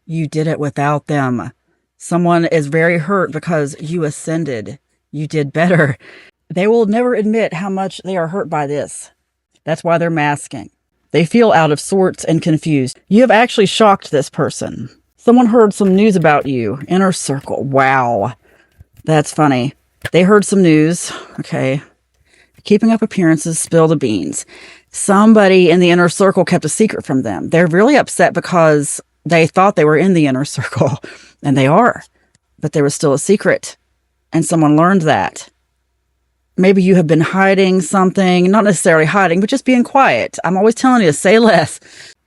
You did it without them. Someone is very hurt because you ascended. You did better. They will never admit how much they are hurt by this. That's why they're masking. They feel out of sorts and confused. You have actually shocked this person. Someone heard some news about you. Inner circle. Wow. That's funny. They heard some news. Okay. Keeping up appearances, spill the beans. Somebody in the inner circle kept a secret from them. They're really upset because they thought they were in the inner circle, and they are. But there was still a secret, and someone learned that. Maybe you have been hiding something, not necessarily hiding, but just being quiet. I'm always telling you to say less.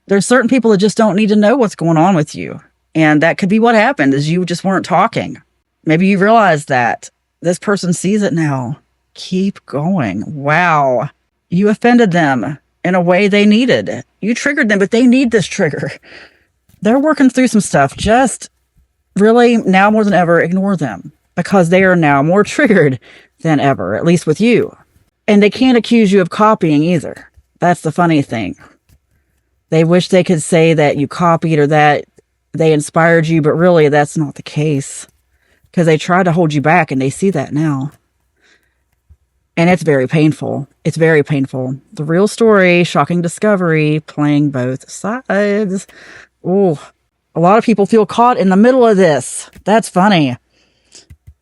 There's certain people that just don't need to know what's going on with you. And that could be what happened, is you just weren't talking. Maybe you realize that. This person sees it now. Keep going. Wow. You offended them in a way they needed. You triggered them, but they need this trigger. They're working through some stuff. Just really, now more than ever, ignore them, because they are now more triggered than ever, at least with you. And they can't accuse you of copying either. That's the funny thing. They wish they could say that you copied or that they inspired you, but really that's not the case, because they tried to hold you back, and they see that now. And it's very painful. It's very painful. The real story, shocking discovery, playing both sides. Oh, a lot of people feel caught in the middle of this. That's funny.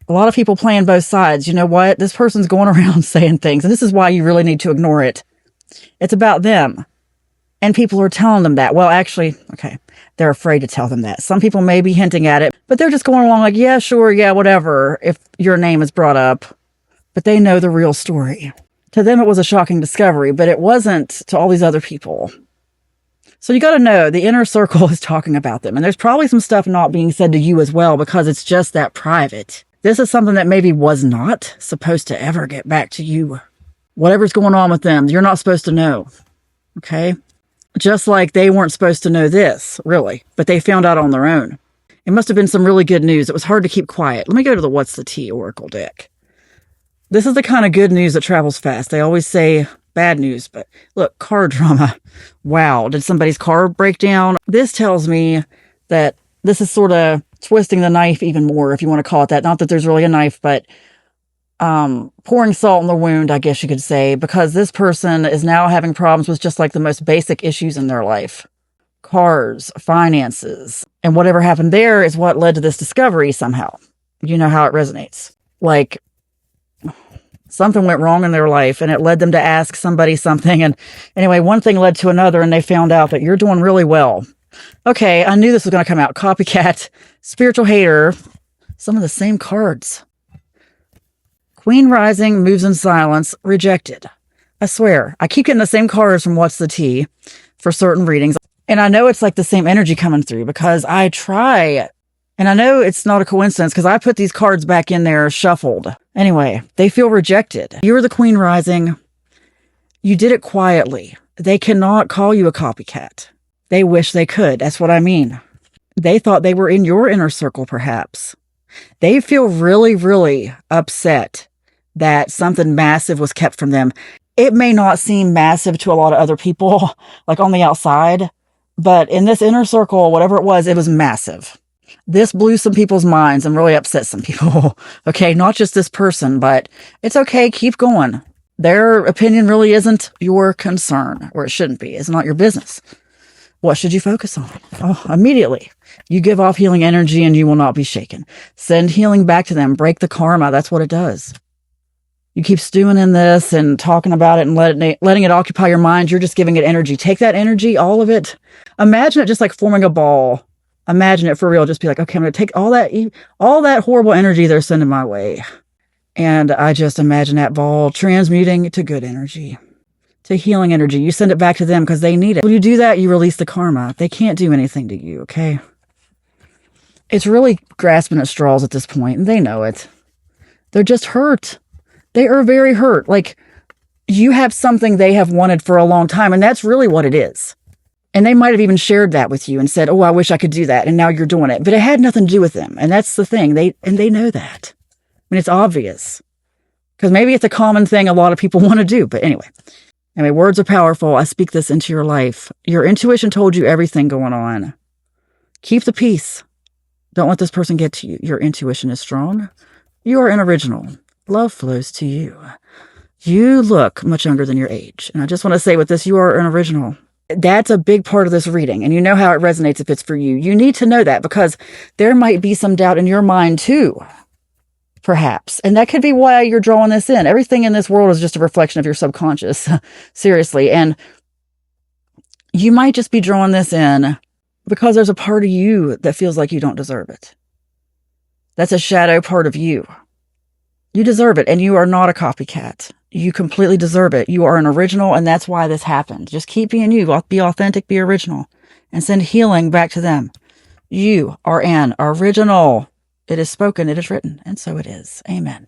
A lot of people playing both sides. You know what? This person's going around saying things, and this is why you really need to ignore it. It's about them. And people are telling them that. Well, actually, okay, they're afraid to tell them that. Some people may be hinting at it, but they're just going along like, yeah, sure, yeah, whatever, if your name is brought up. But they know the real story. To them, it was a shocking discovery, but it wasn't to all these other people. So you got to know the inner circle is talking about them. And there's probably some stuff not being said to you as well, because it's just that private. This is something that maybe was not supposed to ever get back to you. Whatever's going on with them, you're not supposed to know. Okay? Just like they weren't supposed to know this, really. But they found out on their own. It must have been some really good news. It was hard to keep quiet. Let me go to the What's the Tea Oracle deck. This is the kind of good news that travels fast. They always say bad news, but look, car drama. Wow, did somebody's car break down? This tells me that this is sort of twisting the knife even more, if you want to call it that. Not that there's really a knife, but pouring salt in the wound, I guess you could say, because this person is now having problems with just like the most basic issues in their life. Cars, finances, and whatever happened there is what led to this discovery somehow. You know how it resonates. Like, something went wrong in their life, and it led them to ask somebody something. And anyway, one thing led to another, and they found out that you're doing really well. Okay, I knew this was going to come out. Copycat, spiritual hater, some of the same cards. Queen rising, moves in silence, rejected. I swear, I keep getting the same cards from What's the Tea for certain readings. And I know it's like the same energy coming through, because I try. And I know it's not a coincidence, because I put these cards back in there shuffled. Anyway, they feel rejected. You're the Queen rising. You did it quietly. They cannot call you a copycat. They wish they could. That's what I mean. They thought they were in your inner circle, perhaps. They feel really, really upset that something massive was kept from them. It may not seem massive to a lot of other people, like on the outside, but in this inner circle, whatever it was massive. This blew some people's minds and really upset some people. Okay, not just this person, but it's okay. Keep going. Their opinion really isn't your concern, or it shouldn't be. It's not your business. What should you focus on? Oh, immediately. You give off healing energy and you will not be shaken. Send healing back to them. Break the karma. That's what it does. You keep stewing in this and talking about it and letting it occupy your mind. You're just giving it energy. Take that energy, all of it. Imagine it just like forming a ball. Imagine it for real. Just be like, okay, I'm going to take all that horrible energy they're sending my way. And I just imagine that ball transmuting to good energy, to healing energy. You send it back to them because they need it. When you do that, you release the karma. They can't do anything to you, okay? It's really grasping at straws at this point, and they know it. They're just hurt. They are very hurt. Like, you have something they have wanted for a long time, and that's really what it is. And they might have even shared that with you and said, oh, I wish I could do that. And now you're doing it. But it had nothing to do with them. And that's the thing. They know that. I mean, it's obvious. Because maybe it's a common thing a lot of people want to do. But anyway, words are powerful. I speak this into your life. Your intuition told you everything going on. Keep the peace. Don't let this person get to you. Your intuition is strong. You are an original. Love flows to you. You look much younger than your age. And I just want to say with this, you are an original. That's a big part of this reading. And you know how it resonates if it's for you. You need to know that because there might be some doubt in your mind too, perhaps. And that could be why you're drawing this in. Everything in this world is just a reflection of your subconscious. Seriously. And you might just be drawing this in because there's a part of you that feels like you don't deserve it. That's a shadow part of you. You deserve it, and you are not a copycat. You completely deserve it. You are an original, and that's why this happened. Just keep being you. Be authentic, be original, and send healing back to them. You are an original. It is spoken, it is written, and so it is. Amen.